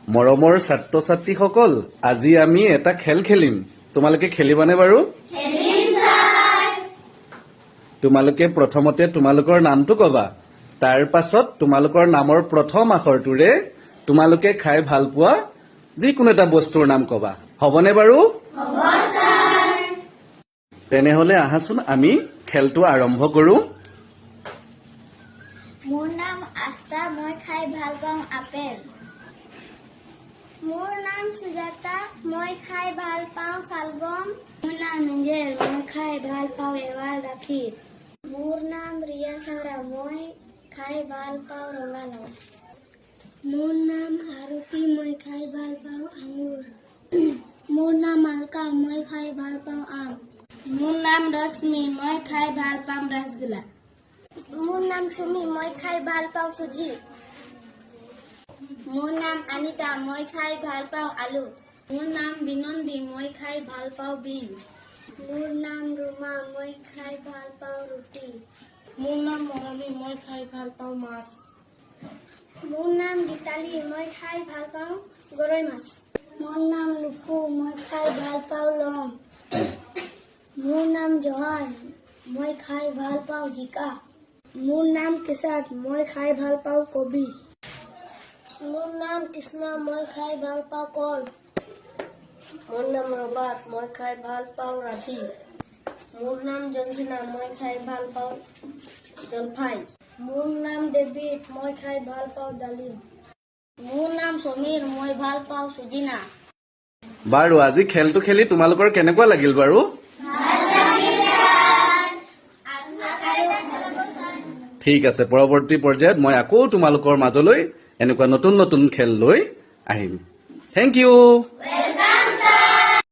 মৰমৰ ছাত্ৰ ছাত্ৰীসকল, আজি আমি এটা খেল খেলিম। তোমালোকে খেলিবানে বাৰু? তোমালোকে প্ৰথমতে তোমালোকৰ নামটো ক'বা। তাৰ পাছত তোমালোকৰ নামৰ প্ৰথম আখৰটোৰে তোমালোকে খাই ভাল পোৱা যিকোনো এটা বস্তুৰ নাম ক'বা। হ'বনে বাৰু? তেনেহ'লে আহাচোন আমি খেলটো আৰম্ভ কৰোঁ। মোৰ নাম আস্থা, মই খাই ভাল পাওঁ আপেল। মোৰ নাম সুজাতা, মই খাই ভাল পাওঁ শালগম। মোৰ নাম এঞ্জেল, মই খাই ভাল পাওঁ এৱাৰ গাখীৰ। মোৰ নাম ৰিয়া চাওৰা, মই খাই ভাল পাওঁ ৰঙালাও। মোৰ নাম আৰতি, মই খাই ভাল পাওঁ আঙুৰ। মোৰ নাম আলকা, মই খাই ভাল পাওঁ আম। মোৰ নাম ৰশ্মি, মই খাই ভাল পাওঁ ৰসগোল্লা। মোৰ নাম সুমি, মই খাই ভাল পাওঁ চুজি। মোৰ নাম অনিতা, মই খাই ভাল পাওঁ আলু। মোৰ নাম বিনন্দী, মই খাই ভাল পাওঁ বিন। মোৰ নাম ৰুমা, মই খাই ভাল পাওঁ ৰুটি। মোৰ নাম মৰালী, মই খাই ভাল পাওঁ মাছ। মোৰ নাম গীতালি, মই খাই ভাল পাওঁ গৰৈ মাছ। মোৰ নাম লুকু, মই খাই ভাল পাওঁ লং। মোৰ নাম জহান, মই খাই ভাল পাওঁ জিকা। মোৰ নাম কিষাণ, মই খাই ভাল পাওঁ কবি। মোৰ নাম কৃষ্ণ, মই খাই ভাল পাওঁ কল। মোৰ নাম ৰবাত, মই খাই ভাল পাওঁ ৰাতি। মোৰ নাম জনচিনা, মই খাই ভাল পাওঁ জলফাই। মোৰ নাম ডেভিড, মই খাই ভাল পাওঁ ডালিম। মোৰ নাম সমীৰ, মই ভাল পাওঁ সুজিনা। বাৰু আজি খেলটো খেলি তোমালোকৰ কেনেকুৱা লাগিল বাৰু? ঠিক আছে, পৰৱৰ্তী পৰ্যায়ত মই আকৌ তোমালোকৰ মাজলৈ এনেকুৱা নতুন নতুন খেল লৈ আহিম। Thank U.